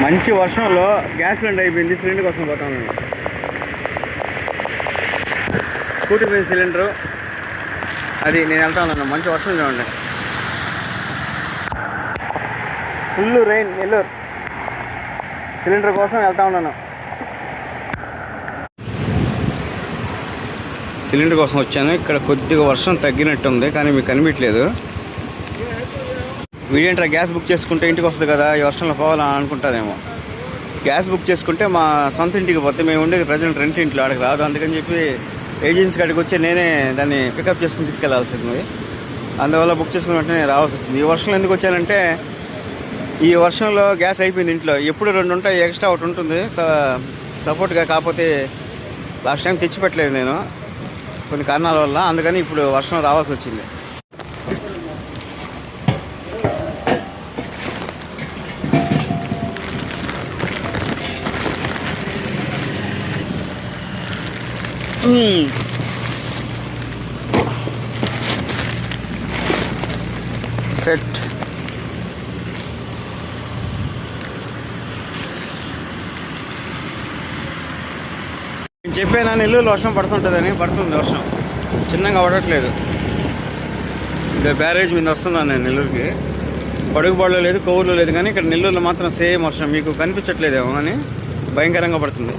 మంచి వర్షంలో gas cylinder అయిపోయింది. సిలిండర్ కోసం పోతాను నేను. స్కూటీ పోయిన సిలిండరు అది నేను వెళ్తా ఉన్నాను. మంచి వర్షం చూడండి. Full rain Nellore. సిలిండర్ కోసం వెళ్తా ఉన్నాను. సిలిండర్ కోసం వచ్చాను. ఇక్కడ కొద్దిగా వర్షం తగ్గినట్టుంది కానీ మీకు కనిపించలేదు. వీడేంట్రా గ్యాస్ బుక్ చేసుకుంటే ఇంటికి వస్తుంది కదా, ఈ వర్షంలో పోవాలని అనుకుంటారేమో. గ్యాస్ బుక్ చేసుకుంటే మా సొంత ఇంటికి పోతే మేము ఉండేది ప్రజెంట్ రెంట్ ఇంట్లో, ఆడికి రాదు. అందుకని చెప్పి ఏజెన్సీ కాడికి వచ్చి నేనే దాన్ని పికప్ చేసుకుని తీసుకెళ్లాల్సింది. అందువల్ల బుక్ చేసుకుని వెంటనే రావాల్సి వచ్చింది. ఈ వర్షంలో ఎందుకు వచ్చానంటే ఈ వర్షంలో గ్యాస్ అయిపోయింది ఇంట్లో. ఎప్పుడు 2 ఉంటాయి, ఎక్స్ట్రా ఒకటి ఉంటుంది సపోర్ట్గా. కాకపోతే లాస్ట్ టైం తెచ్చిపెట్టలేదు నేను కొన్ని కారణాల వల్ల. అందుకని ఇప్పుడు వర్షం రావాల్సి వచ్చింది. సెట్ నేను చెప్పాను నెల్లూరులో వర్షం పడుతుంటుందని. పడుతుంది వర్షం, చిన్నగా పడట్లేదు. ఇంకా బ్యారేజ్ మీద వస్తున్నాను నేను నెల్లూరుకి. పడుగుబాడులో లేదు, కొవ్వూరులో లేదు, కానీ ఇక్కడ నెల్లూరులో మాత్రం సేమ్ వర్షం. మీకు కనిపించట్లేదేమో కానీ భయంకరంగా పడుతుంది.